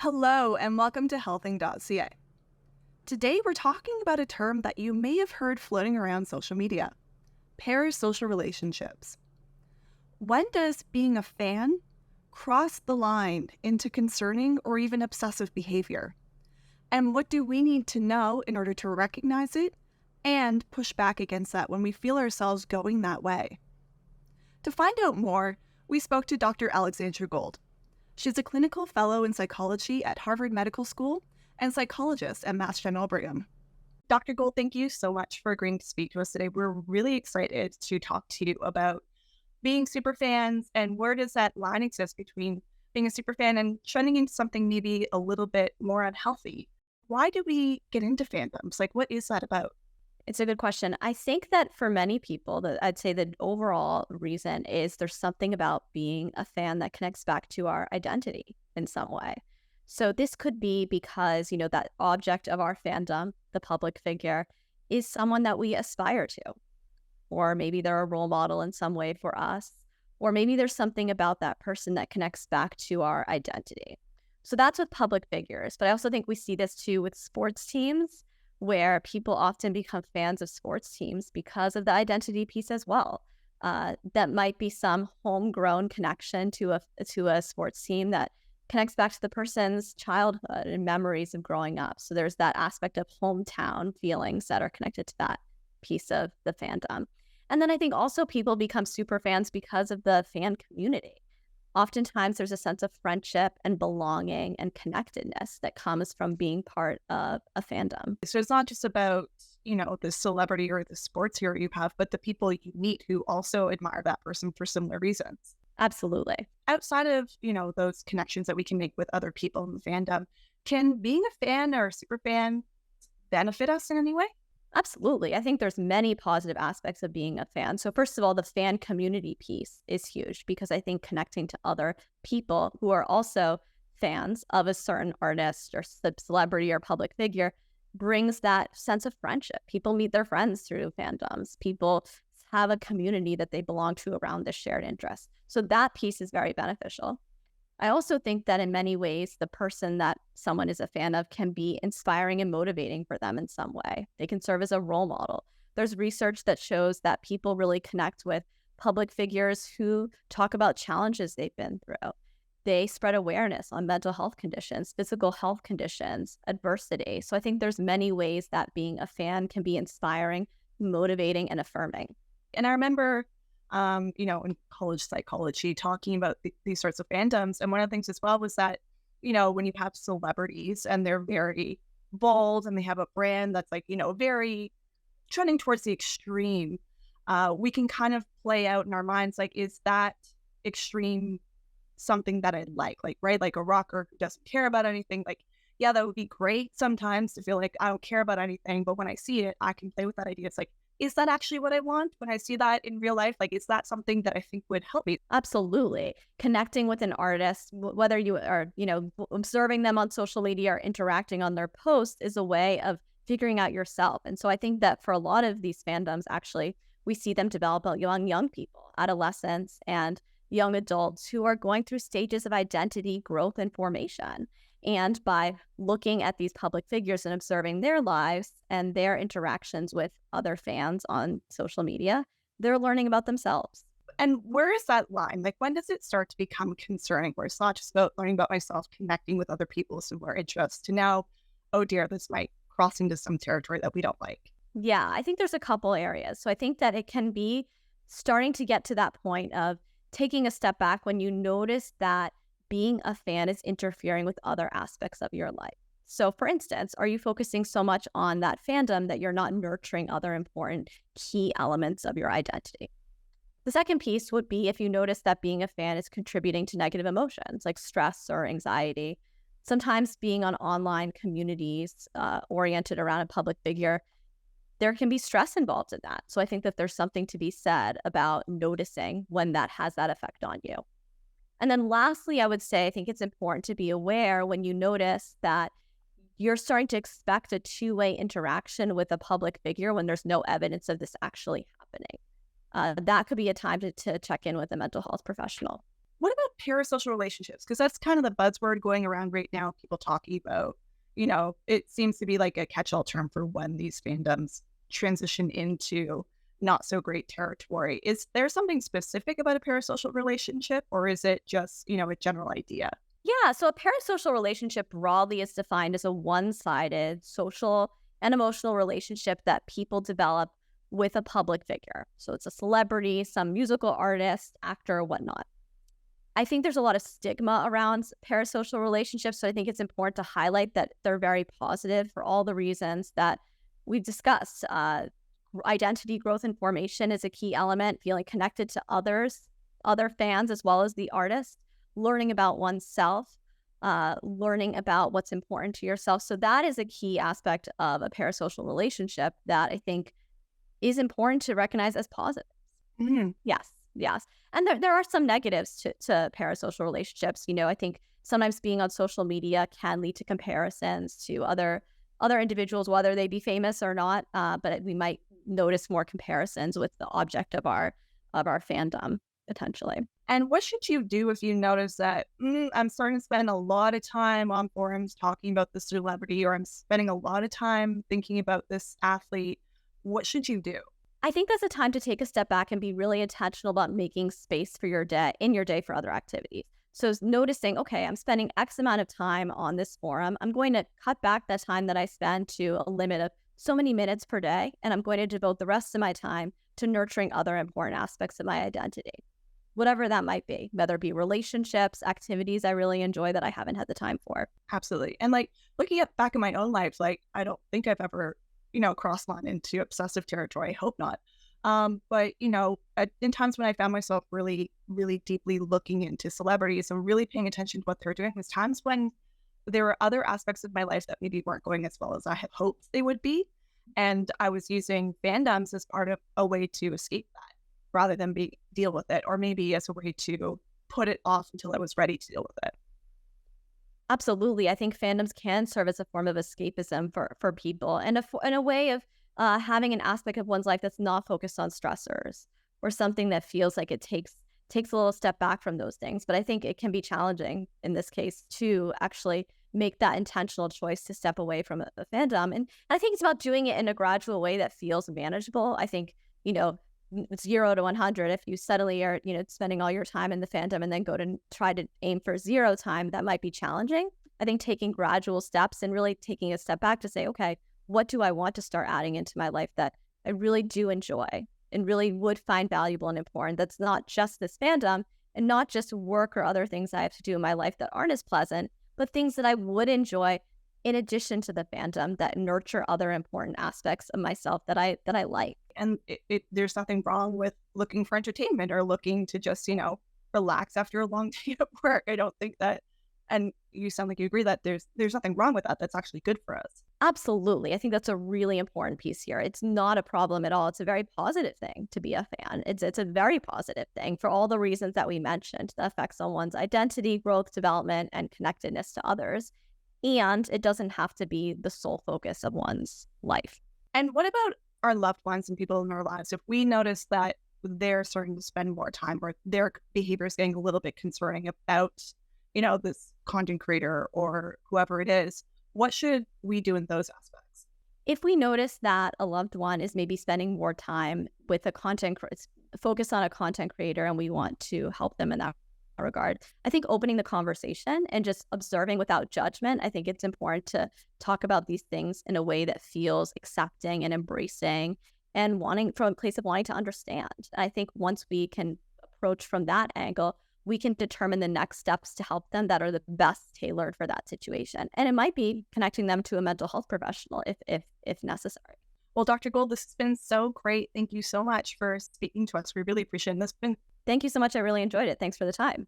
Hello, and welcome to healthing.ca. Today, we're talking about a term that you may have heard floating around social media: parasocial relationships. When does being a fan cross the line into concerning or even obsessive behavior? And what do we need to know in order to recognize it and push back against that when we feel ourselves going that way? To find out more, we spoke to Dr. Alexandra Gold. She's a clinical fellow in psychology at Harvard Medical School and psychologist at Mass General Brigham. Dr. Gold, thank you so much for agreeing to speak to us today. We're really excited to talk to you about being super fans and where does that line exist between being a super fan and trending into something maybe a little bit more unhealthy. Why do we get into fandoms? Like, what is that about? It's a good question. I think that for many people, I'd say the overall reason is there's something about being a fan that connects back to our identity in some way. So this could be because, that object of our fandom, the public figure, is someone that we aspire to. Or maybe they're a role model in some way for us. Or maybe there's something about that person that connects back to our identity. So that's with public figures. But I also think we see this too with sports teams, where people often become fans of sports teams because of the identity piece as well. That might be some homegrown connection to a sports team that connects back to the person's childhood and memories of growing up. So there's that aspect of hometown feelings that are connected to that piece of the fandom. And then I think also people become super fans because of the fan community. Oftentimes there's a sense of friendship and belonging and connectedness that comes from being part of a fandom. So it's not just about, the celebrity or the sports hero you have, but the people you meet who also admire that person for similar reasons. Absolutely. Outside of, those connections that we can make with other people in the fandom, can being a fan or a super fan benefit us in any way? Absolutely. I think there's many positive aspects of being a fan. So first of all, the fan community piece is huge because I think connecting to other people who are also fans of a certain artist or celebrity or public figure brings that sense of friendship. People meet their friends through fandoms. People have a community that they belong to around this shared interest. So that piece is very beneficial. I also think that in many ways, the person that someone is a fan of can be inspiring and motivating for them in some way. They can serve as a role model. There's research that shows that people really connect with public figures who talk about challenges they've been through. They spread awareness on mental health conditions, physical health conditions, adversity. So I think there's many ways that being a fan can be inspiring, motivating, and affirming. And I remember in college psychology, talking about these sorts of fandoms. And one of the things as well was that, when you have celebrities and they're very bold and they have a brand that's very trending towards the extreme, we can kind of play out in our minds, like, is that extreme something that I like, right? Like a rocker who doesn't care about anything. Like, yeah, that would be great sometimes to feel like I don't care about anything. But when I see it, I can play with that idea. It's like, is that actually what I want when I see that in real life? Like, is that something that I think would help me? Absolutely. Connecting with an artist, whether you are, observing them on social media or interacting on their posts, is a way of figuring out yourself. And so I think that for a lot of these fandoms, actually, we see them develop among young people, adolescents, and young adults who are going through stages of identity growth and formation. And by looking at these public figures and observing their lives and their interactions with other fans on social media, they're learning about themselves. And where is that line? Like, when does it start to become concerning, where it's not just about learning about myself, connecting with other people, similar interests, to now, oh dear, this might cross into some territory that we don't like? Yeah, I think there's a couple areas. So I think that it can be starting to get to that point of taking a step back when you notice that being a fan is interfering with other aspects of your life. So for instance, are you focusing so much on that fandom that you're not nurturing other important key elements of your identity? The second piece would be if you notice that being a fan is contributing to negative emotions like stress or anxiety. Sometimes being on online communities oriented around a public figure, there can be stress involved in that. So I think that there's something to be said about noticing when that has that effect on you. And then lastly, I would say, I think it's important to be aware when you notice that you're starting to expect a two-way interaction with a public figure when there's no evidence of this actually happening. That could be a time to check in with a mental health professional. What about parasocial relationships? Because that's kind of the buzzword going around right now, people talking about, it seems to be like a catch-all term for when these fandoms transition into not so great territory. Is there something specific about a parasocial relationship, or is it just, a general idea? Yeah, so a parasocial relationship broadly is defined as a one-sided social and emotional relationship that people develop with a public figure. So it's a celebrity, some musical artist, actor, whatnot. I think there's a lot of stigma around parasocial relationships, so I think it's important to highlight that they're very positive for all the reasons that we've discussed. Identity growth and formation is a key element, feeling connected to others, other fans, as well as the artist, learning about oneself, learning about what's important to yourself. So that is a key aspect of a parasocial relationship that I think is important to recognize as positive. Mhm. Yes, yes. And there are some negatives to parasocial relationships. I think sometimes being on social media can lead to comparisons to other individuals, whether they be famous or not. But we might notice more comparisons with the object of our fandom potentially. And what should you do if you notice that I'm starting to spend a lot of time on forums talking about this celebrity, or I'm spending a lot of time thinking about this athlete? What should you do? I think that's a time to take a step back and be really intentional about making space for your day for other activities. So noticing, okay, I'm spending X amount of time on this forum. I'm going to cut back that time that I spend to a limit of so many minutes per day, and I'm going to devote the rest of my time to nurturing other important aspects of my identity, whatever that might be, whether it be relationships, activities I really enjoy that I haven't had the time for. Absolutely. And like looking at back in my own life, like I don't think I've ever, crossed line into obsessive territory. I hope not. But in times when I found myself really, really deeply looking into celebrities and really paying attention to what they're doing, was times when there were other aspects of my life that maybe weren't going as well as I had hoped they would be. And I was using fandoms as part of a way to escape that rather than deal with it, or maybe as a way to put it off until I was ready to deal with it. Absolutely. I think fandoms can serve as a form of escapism for people, and a way of having an aspect of one's life that's not focused on stressors or something that feels like it takes a little step back from those things. But I think it can be challenging in this case to actually make that intentional choice to step away from a fandom. And I think it's about doing it in a gradual way that feels manageable. I think, it's 0 to 100. If you suddenly are, spending all your time in the fandom and then go to try to aim for 0 time, that might be challenging. I think taking gradual steps and really taking a step back to say, okay, what do I want to start adding into my life that I really do enjoy and really would find valuable and important? That's not just this fandom and not just work or other things I have to do in my life that aren't as pleasant, but things that I would enjoy in addition to the fandom that nurture other important aspects of myself that I like. And there's nothing wrong with looking for entertainment or looking to just, relax after a long day at work. I don't think that, and you sound like you agree that there's nothing wrong with that. That's actually good for us. Absolutely. I think that's a really important piece here. It's not a problem at all. It's a very positive thing to be a fan. It's a very positive thing for all the reasons that we mentioned, the effects on one's identity, growth, development, and connectedness to others. And it doesn't have to be the sole focus of one's life. And what about our loved ones and people in our lives? If we notice that they're starting to spend more time or their behavior is getting a little bit concerning about, this content creator or whoever it is, what should we do in those aspects? If we notice that a loved one is maybe spending more time with focus on a content creator and we want to help them in that regard, I think opening the conversation and just observing without judgment, I think it's important to talk about these things in a way that feels accepting and embracing and wanting from a place of wanting to understand. And I think once we can approach from that angle, we can determine the next steps to help them that are the best tailored for that situation. And it might be connecting them to a mental health professional if necessary. Well, Dr. Gold, this has been so great. Thank you so much for speaking to us. We really appreciate it. Thank you so much. I really enjoyed it. Thanks for the time.